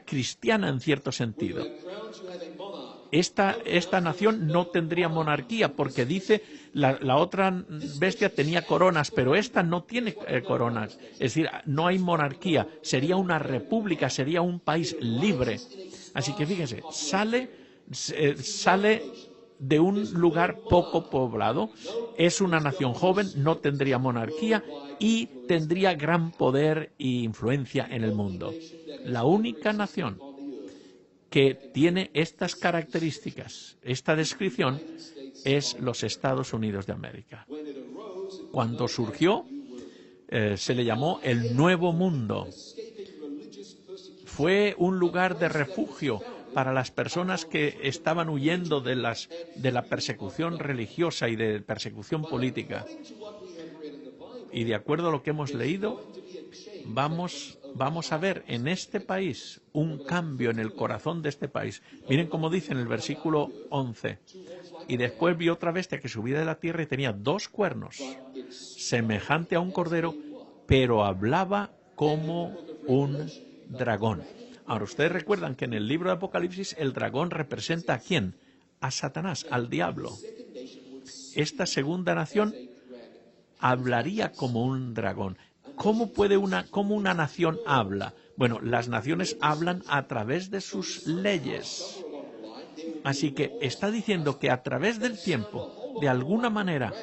cristiana en cierto sentido. Esta nación no tendría monarquía porque dice la otra bestia tenía coronas, pero esta no tiene coronas. Es decir, no hay monarquía. Sería una república, sería un país libre. Así que fíjense, sale de un lugar poco poblado, es una nación joven, no tendría monarquía y tendría gran poder e influencia en el mundo. La única nación que tiene estas características, esta descripción, es los Estados Unidos de América. Cuando surgió, se le llamó el Nuevo Mundo. Fue un lugar de refugio para las personas que estaban huyendo de la persecución religiosa y de persecución política. Y de acuerdo a lo que hemos leído, vamos a ver en este país un cambio en el corazón de este país. Miren cómo dice en el versículo 11. Y después vi otra bestia que subía de la tierra y tenía 2 cuernos, semejante a un cordero, pero hablaba como un dragón. Ahora, ustedes recuerdan que en el libro de Apocalipsis el dragón representa ¿a quién? A Satanás, al diablo. Esta segunda nación hablaría como un dragón. ¿Cómo una nación habla? Bueno, las naciones hablan a través de sus leyes. Así que está diciendo que a través del tiempo, de alguna manera,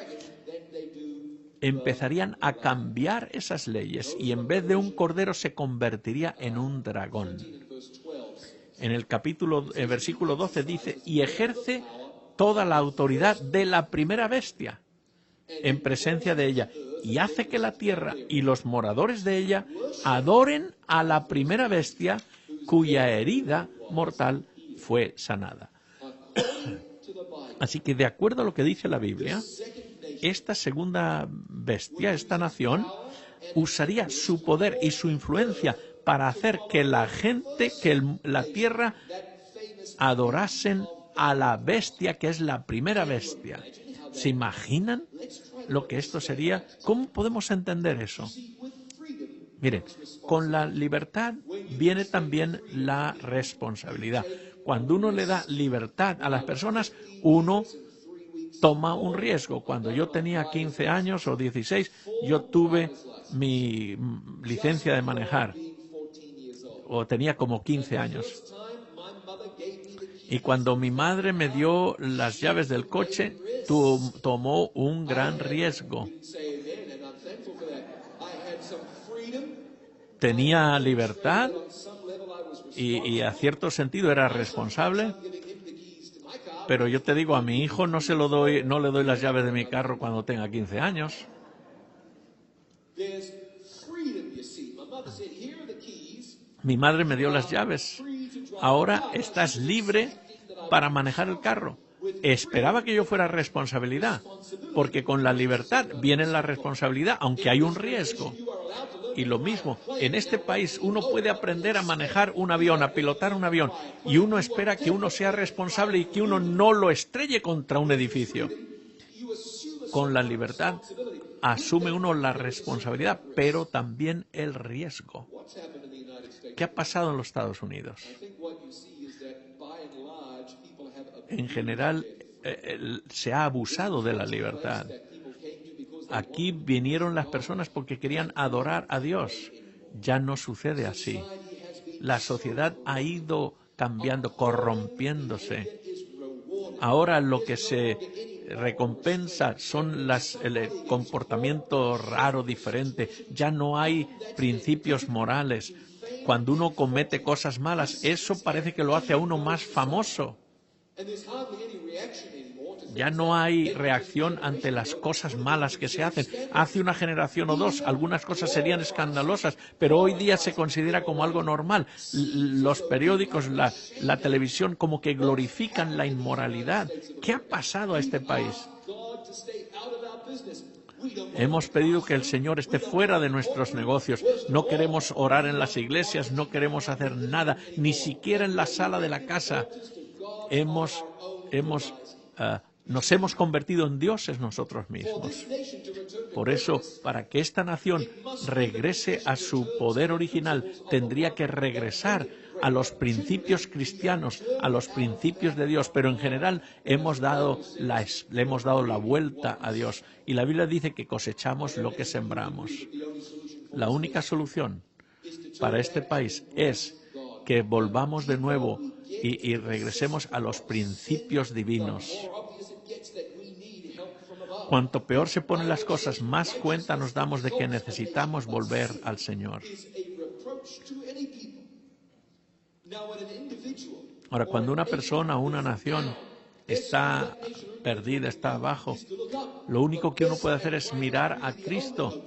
empezarían a cambiar esas leyes y en vez de un cordero se convertiría en un dragón. En el versículo 12 dice, y ejerce toda la autoridad de la primera bestia en presencia de ella, y hace que la tierra y los moradores de ella adoren a la primera bestia cuya herida mortal fue sanada. Así que, de acuerdo a lo que dice la Biblia, esta segunda bestia, esta nación, usaría su poder y su influencia para hacer que la gente, la tierra, adorasen a la bestia que es la primera bestia. ¿Se imaginan lo que esto sería? ¿Cómo podemos entender eso? Miren, con la libertad viene también la responsabilidad. Cuando uno le da libertad a las personas, uno toma un riesgo. Cuando yo tenía 15 años o 16, yo tuve mi licencia de manejar, o tenía como 15 años. Y cuando mi madre me dio las llaves del coche, tomó un gran riesgo. Tenía libertad y a cierto sentido era responsable, pero yo te digo, a mi hijo no le doy las llaves de mi carro cuando tenga 15 años. Mi madre me dio las llaves. Ahora estás libre para manejar el carro. Esperaba que yo fuera responsabilidad, porque con la libertad viene la responsabilidad, aunque hay un riesgo. Y lo mismo, en este país uno puede aprender a manejar un avión, a pilotar un avión, y uno espera que uno sea responsable y que uno no lo estrelle contra un edificio. Con la libertad asume uno la responsabilidad, pero también el riesgo. ¿Qué ha pasado en los Estados Unidos? En general, se ha abusado de la libertad. Aquí vinieron las personas porque querían adorar a Dios. Ya no sucede así. La sociedad ha ido cambiando, corrompiéndose. Ahora lo que se recompensa son el comportamiento raro, diferente. Ya no hay principios morales. Cuando uno comete cosas malas, eso parece que lo hace a uno más famoso. Ya no hay reacción ante las cosas malas que se hacen. Hace una generación o dos, algunas cosas serían escandalosas, pero hoy día se considera como algo normal. Los periódicos, la televisión, como que glorifican la inmoralidad. ¿Qué ha pasado a este país? Hemos pedido que el Señor esté fuera de nuestros negocios. No queremos orar en las iglesias, no queremos hacer nada, ni siquiera en la sala de la casa. Nos hemos convertido en dioses nosotros mismos. Por eso, para que esta nación regrese a su poder original, tendría que regresar a los principios cristianos, a los principios de Dios. Pero en general le hemos dado la vuelta a Dios. Y la Biblia dice que cosechamos lo que sembramos. La única solución para este país es que volvamos de nuevo y regresemos a los principios divinos. Cuanto peor se ponen las cosas, más cuenta nos damos de que necesitamos volver al Señor. Ahora, cuando una persona o una nación está perdida, está abajo, lo único que uno puede hacer es mirar a Cristo.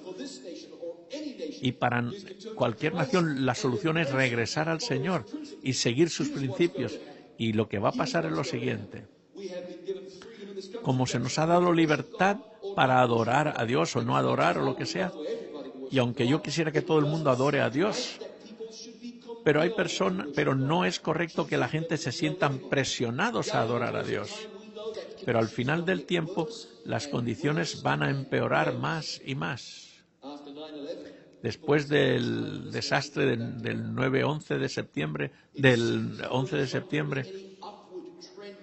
Y para cualquier nación la solución es regresar al Señor y seguir sus principios. Y lo que va a pasar es lo siguiente. Como se nos ha dado libertad para adorar a Dios o no adorar o lo que sea, y aunque yo quisiera que todo el mundo adore a Dios, pero no es correcto que la gente se sientan presionados a adorar a Dios. Pero al final del tiempo, las condiciones van a empeorar más y más. Después del desastre del 11 de septiembre,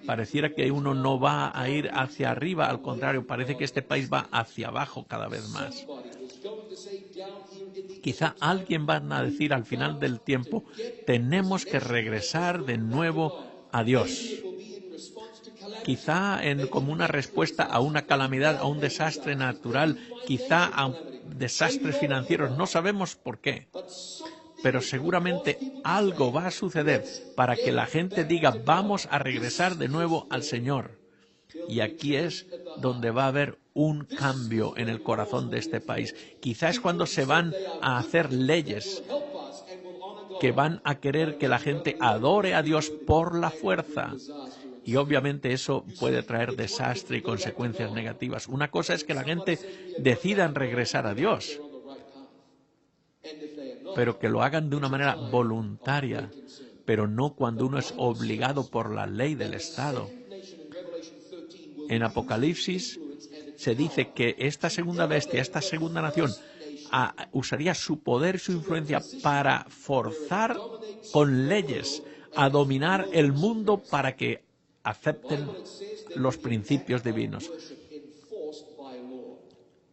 pareciera que uno no va a ir hacia arriba, al contrario, parece que este país va hacia abajo cada vez más. Quizá alguien va a decir al final del tiempo, tenemos que regresar de nuevo a Dios. Quizá como una respuesta a una calamidad, a un desastre natural, quizá a desastres financieros, no sabemos por qué. Pero seguramente algo va a suceder para que la gente diga, vamos a regresar de nuevo al Señor. Y aquí es donde va a haber un cambio en el corazón de este país. Quizás es cuando se van a hacer leyes que van a querer que la gente adore a Dios por la fuerza. Y obviamente eso puede traer desastre y consecuencias negativas. Una cosa es que la gente decida en regresar a Dios, pero que lo hagan de una manera voluntaria, pero no cuando uno es obligado por la ley del Estado. En Apocalipsis se dice que esta segunda bestia, esta segunda nación, usaría su poder y su influencia para forzar con leyes a dominar el mundo para que acepten los principios divinos.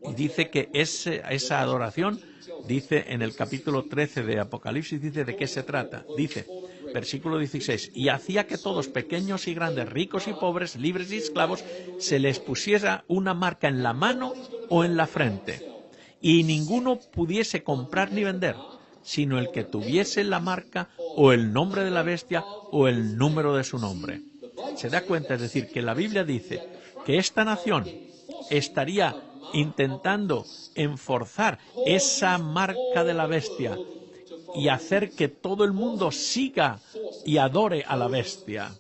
Y dice que esa adoración, dice en el capítulo 13 de Apocalipsis, dice de qué se trata. Dice, versículo 16, y hacía que todos, pequeños y grandes, ricos y pobres, libres y esclavos, se les pusiera una marca en la mano o en la frente, y ninguno pudiese comprar ni vender, sino el que tuviese la marca o el nombre de la bestia o el número de su nombre. Se da cuenta, es decir, que la Biblia dice que esta nación estaría intentando enforzar esa marca de la bestia y hacer que todo el mundo siga y adore a la bestia.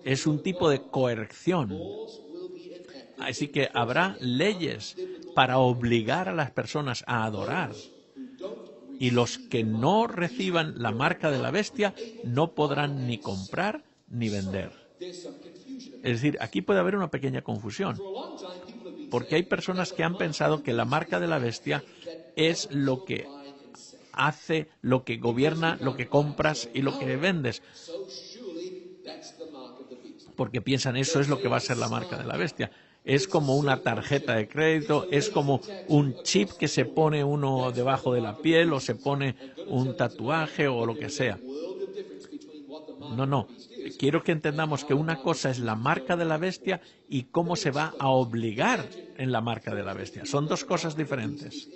Es un tipo de coerción. Así que habrá leyes para obligar a las personas a adorar. Y los que no reciban la marca de la bestia no podrán ni comprar ni vender. Es decir, aquí puede haber una pequeña confusión. porque hay personas que han pensado que la marca de la bestia es lo que hace, lo que gobierna, lo que compras y lo que vendes. Porque piensan eso es lo que va a ser la marca de la bestia. Es como una tarjeta de crédito, es como un chip que se pone uno debajo de la piel o se pone un tatuaje o lo que sea. No. Quiero que entendamos que una cosa es la marca de la bestia y cómo se va a obligar en la marca de la bestia. Son dos cosas diferentes.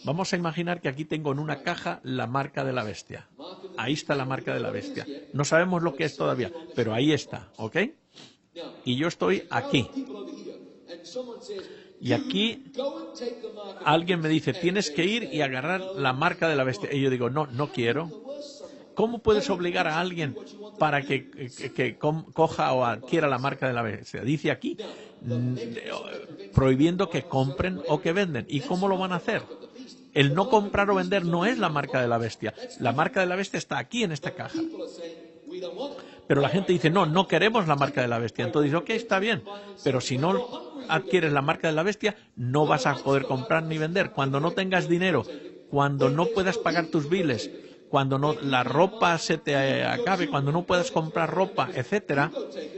Vamos a imaginar que aquí tengo en una caja la marca de la bestia. Ahí está la marca de la bestia. No sabemos lo que es todavía, pero ahí está, ¿ok? Y yo estoy aquí. Y aquí alguien me dice, tienes que ir y agarrar la marca de la bestia. Y yo digo, no quiero. ¿Cómo puedes obligar a alguien para que coja o adquiera la marca de la bestia? Dice aquí, prohibiendo que compren o que venden. ¿Y cómo lo van a hacer? El no comprar o vender no es la marca de la bestia. La marca de la bestia está aquí en esta caja. Pero la gente dice, no queremos la marca de la bestia. Entonces, ok, está bien. Pero si no adquieres la marca de la bestia, no vas a poder comprar ni vender. Cuando no tengas dinero, cuando no puedas pagar tus biles, cuando la ropa se te acabe, cuando no puedas comprar ropa, etcétera,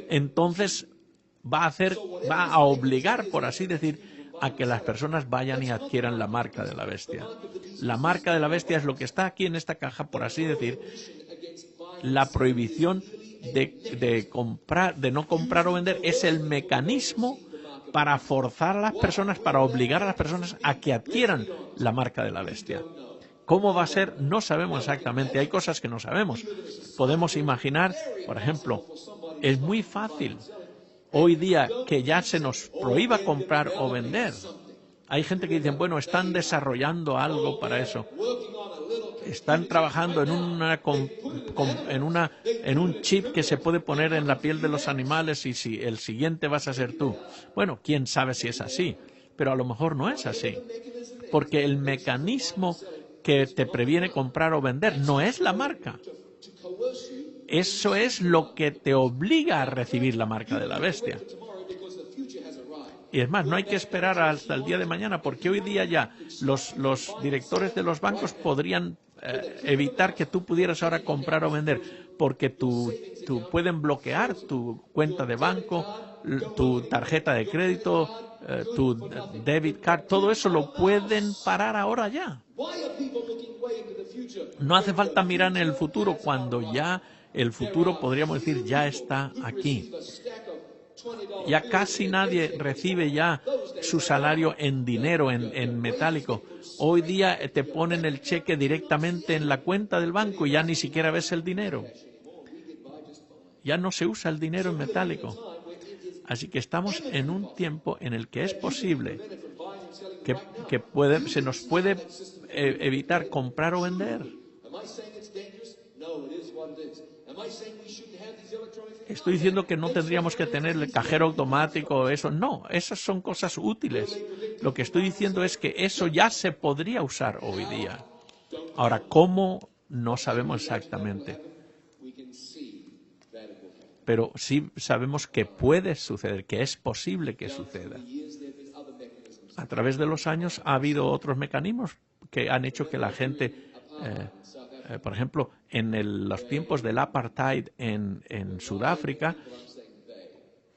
entonces va a obligar, por así decir, a que las personas vayan y adquieran la marca de la bestia. La marca de la bestia es lo que está aquí en esta caja, por así decir, la prohibición de no comprar o vender es el mecanismo para forzar a las personas, para obligar a las personas a que adquieran la marca de la bestia. ¿Cómo va a ser? No sabemos exactamente. Hay cosas que no sabemos. Podemos imaginar, por ejemplo, es muy fácil hoy día que ya se nos prohíba comprar o vender. Hay gente que dice, bueno, están desarrollando algo para eso. Están trabajando en un chip que se puede poner en la piel de los animales y si el siguiente vas a ser tú. Bueno, quién sabe si es así, pero a lo mejor no es así. Porque el mecanismo que te previene comprar o vender no es la marca. Eso es lo que te obliga a recibir la marca de la bestia. Y es más, no hay que esperar hasta el día de mañana, porque hoy día ya los directores de los bancos podrían evitar que tú pudieras ahora comprar o vender, porque pueden bloquear tu cuenta de banco, tu tarjeta de crédito, tu debit card, todo eso lo pueden parar ahora ya. No hace falta mirar en el futuro cuando ya el futuro, podríamos decir, ya está aquí. Ya casi nadie recibe ya su salario en dinero, en metálico. Hoy día te ponen el cheque directamente en la cuenta del banco y ya ni siquiera ves el dinero. Ya no se usa el dinero en metálico. Así que estamos en un tiempo en el que es posible que se nos puede evitar comprar o vender. Estoy diciendo que no tendríamos que tener el cajero automático o eso. No, esas son cosas útiles. Lo que estoy diciendo es que eso ya se podría usar hoy día. Ahora, ¿cómo? No sabemos exactamente. Pero sí sabemos que puede suceder, que es posible que suceda. A través de los años ha habido otros mecanismos que han hecho que la gente, por ejemplo, en los tiempos del apartheid en Sudáfrica,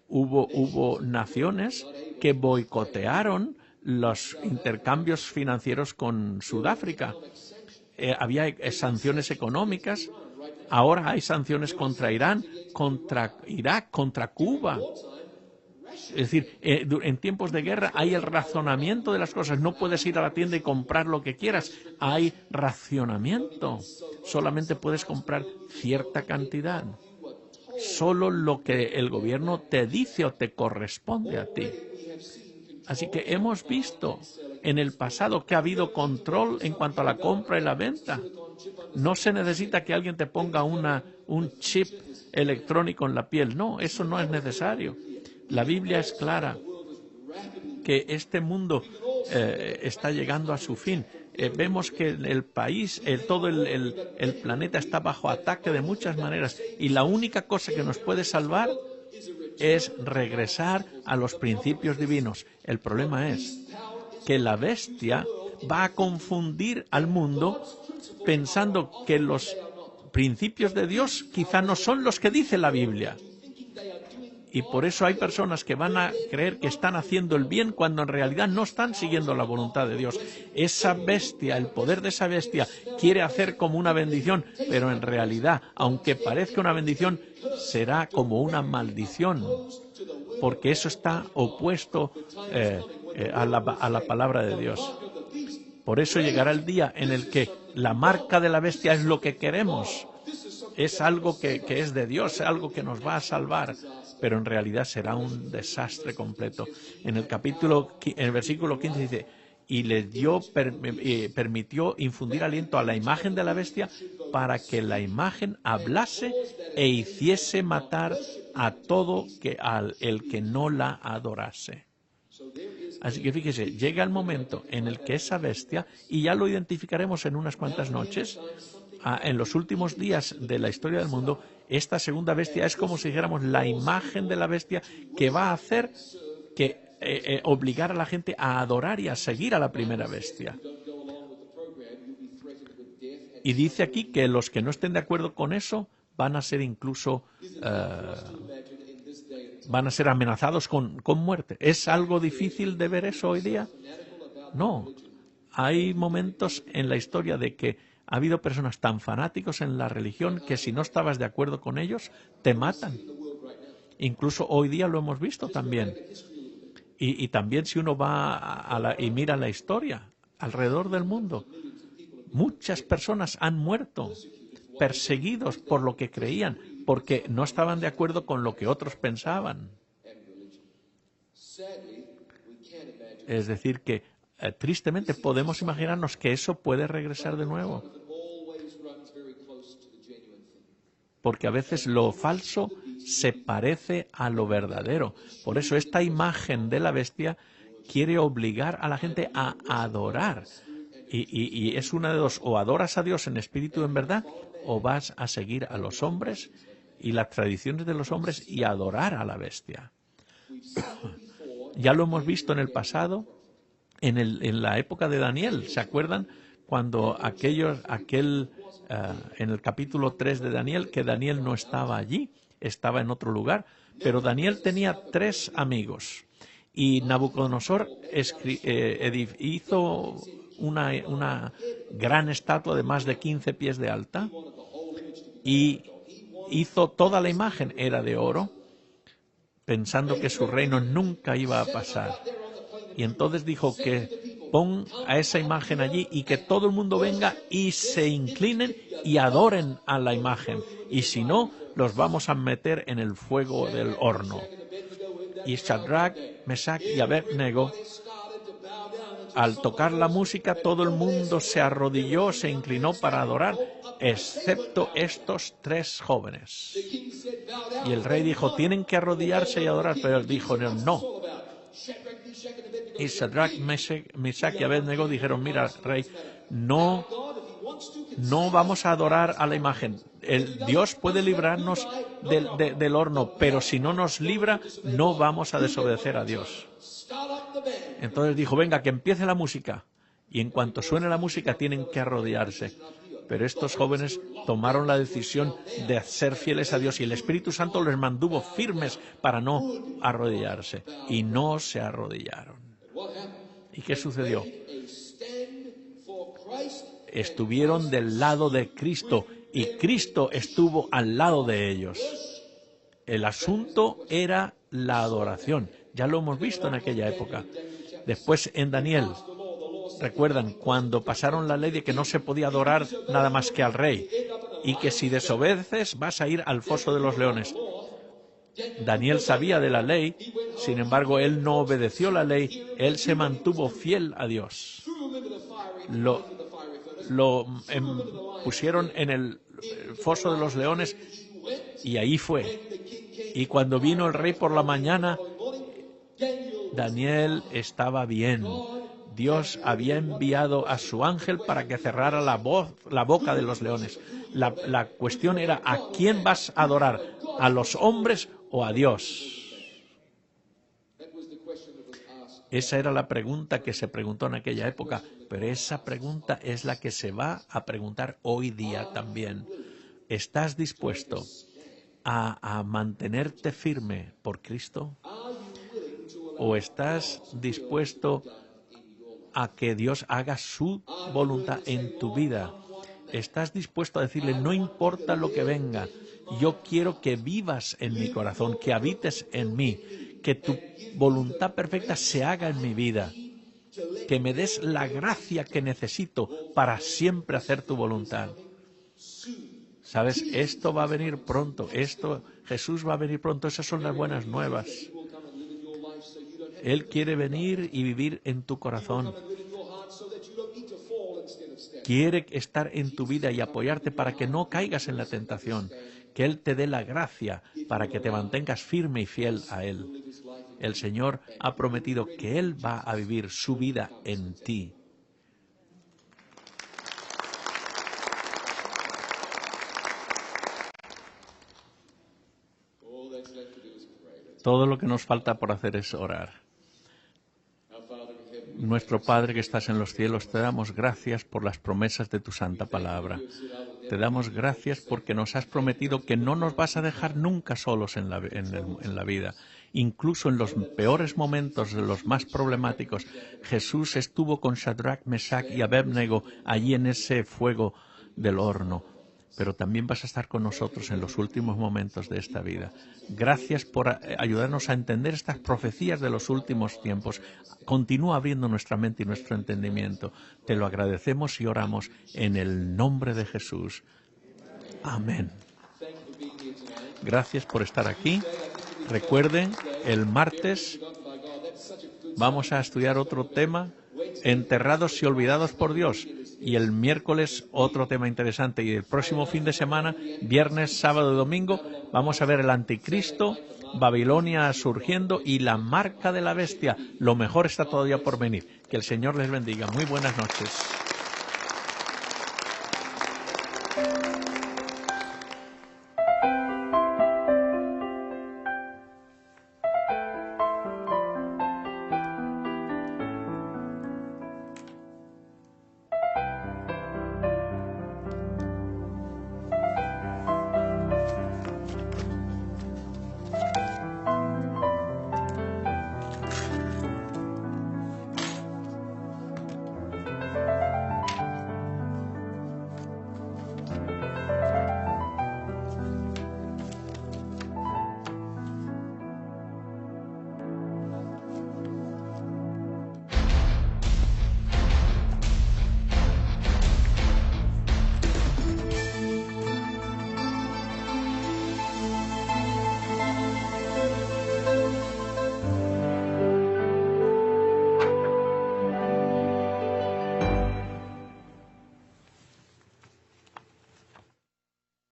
hubo naciones que boicotearon los intercambios financieros con Sudáfrica. Había sanciones económicas. Ahora hay sanciones contra Irán, contra Irak, contra Cuba. Es decir, en tiempos de guerra hay el racionamiento de las cosas. No puedes ir a la tienda y comprar lo que quieras. Hay racionamiento. Solamente puedes comprar cierta cantidad. Solo lo que el gobierno te dice o te corresponde a ti. Así que hemos visto en el pasado que ha habido control en cuanto a la compra y la venta. No se necesita que alguien te ponga un chip electrónico en la piel. No, eso no es necesario. La Biblia es clara que este mundo está llegando a su fin. Vemos que el país, todo el planeta está bajo ataque de muchas maneras y la única cosa que nos puede salvar es regresar a los principios divinos. El problema es que la bestia va a confundir al mundo pensando que los principios de Dios quizá no son los que dice la Biblia. Y por eso hay personas que van a creer que están haciendo el bien cuando en realidad no están siguiendo la voluntad de Dios. Esa bestia, el poder de esa bestia, quiere hacer como una bendición, pero en realidad, aunque parezca una bendición, será como una maldición, porque eso está opuesto a la palabra de Dios. Por eso llegará el día en el que la marca de la bestia es lo que queremos. Es algo que es de Dios, algo que nos va a salvar, pero en realidad será un desastre completo. En el versículo 15 dice, y le permitió infundir aliento a la imagen de la bestia para que la imagen hablase e hiciese matar a todo el que no la adorase. Así que fíjese, llega el momento en el que esa bestia, y ya lo identificaremos en unas cuantas noches, en los últimos días de la historia del mundo, esta segunda bestia es como si dijéramos la imagen de la bestia que va a hacer que obligar a la gente a adorar y a seguir a la primera bestia. Y dice aquí que los que no estén de acuerdo con eso van a ser incluso van a ser amenazados con muerte. ¿Es algo difícil de ver eso hoy día? No. Hay momentos en la historia de que ha habido personas tan fanáticos en la religión que si no estabas de acuerdo con ellos, te matan. Incluso hoy día lo hemos visto también. Y también si uno va y mira la historia alrededor del mundo, muchas personas han muerto perseguidos por lo que creían, porque no estaban de acuerdo con lo que otros pensaban. Es decir, que tristemente podemos imaginarnos que eso puede regresar de nuevo. Porque a veces lo falso se parece a lo verdadero. Por eso esta imagen de la bestia quiere obligar a la gente a adorar. Y es una de dos, o adoras a Dios en espíritu y en verdad, o vas a seguir a los hombres y las tradiciones de los hombres y adorar a la bestia. Ya lo hemos visto en el pasado, en la época de Daniel. ¿Se acuerdan cuando en el capítulo 3 de Daniel, que Daniel no estaba allí, estaba en otro lugar, pero Daniel tenía 3 amigos y Nabucodonosor hizo una gran estatua de más de 15 pies de alta y hizo toda la imagen, era de oro, pensando que su reino nunca iba a pasar. Y entonces dijo que pon a esa imagen allí y que todo el mundo venga y se inclinen y adoren a la imagen. Y si no, los vamos a meter en el fuego del horno. Y Shadrach, Mesach y Abednego, al tocar la música, todo el mundo se arrodilló, se inclinó para adorar, excepto estos 3 jóvenes. Y el rey dijo, tienen que arrodillarse y adorar, pero él dijo, no. Y Shadrach, Mesach y Abednego dijeron, mira, rey, no vamos a adorar a la imagen. Dios puede librarnos del horno, pero si no nos libra, no vamos a desobedecer a Dios. Entonces dijo, venga, que empiece la música. Y en cuanto suene la música, tienen que arrodillarse. Pero estos jóvenes tomaron la decisión de ser fieles a Dios y el Espíritu Santo les mantuvo firmes para no arrodillarse. Y no se arrodillaron. ¿Y qué sucedió? Estuvieron del lado de Cristo y Cristo estuvo al lado de ellos. El asunto era la adoración. Ya lo hemos visto en aquella época. Después en Daniel, recuerdan cuando pasaron la ley de que no se podía adorar nada más que al rey y que si desobedeces vas a ir al foso de los leones. Daniel sabía de la ley, sin embargo, él no obedeció la ley, él se mantuvo fiel a Dios. Lo pusieron en el foso de los leones y ahí fue. Y cuando vino el rey por la mañana, Daniel estaba bien. Dios había enviado a su ángel para que cerrara la boca de los leones. La cuestión era, ¿a quién vas a adorar? ¿A los hombres o a Dios? Esa era la pregunta que se preguntó en aquella época, pero esa pregunta es la que se va a preguntar hoy día también. ¿Estás dispuesto a mantenerte firme por Cristo? ¿O estás dispuesto a que Dios haga su voluntad en tu vida? ¿Estás dispuesto a decirle, no importa lo que venga, yo quiero que vivas en mi corazón, que habites en mí, que tu voluntad perfecta se haga en mi vida, que me des la gracia que necesito para siempre hacer tu voluntad? ¿Sabes? Esto va a venir pronto, Jesús va a venir pronto, esas son las buenas nuevas. Él quiere venir y vivir en tu corazón. Quiere estar en tu vida y apoyarte para que no caigas en la tentación. Que Él te dé la gracia para que te mantengas firme y fiel a Él. El Señor ha prometido que Él va a vivir su vida en ti. Todo lo que nos falta por hacer es orar. Nuestro Padre que estás en los cielos, te damos gracias por las promesas de tu santa palabra. Te damos gracias porque nos has prometido que no nos vas a dejar nunca solos en la vida. Incluso en los peores momentos, los más problemáticos, Jesús estuvo con Shadrach, Mesach y Abednego allí en ese fuego del horno. Pero también vas a estar con nosotros en los últimos momentos de esta vida. Gracias por ayudarnos a entender estas profecías de los últimos tiempos. Continúa abriendo nuestra mente y nuestro entendimiento. Te lo agradecemos y oramos en el nombre de Jesús. Amén. Gracias por estar aquí. Recuerden, el martes vamos a estudiar otro tema, enterrados y olvidados por Dios. Y el miércoles otro tema interesante. Y el próximo fin de semana, viernes, sábado y domingo, vamos a ver el anticristo, Babilonia surgiendo y la marca de la bestia. Lo mejor está todavía por venir. Que el Señor les bendiga. Muy buenas noches.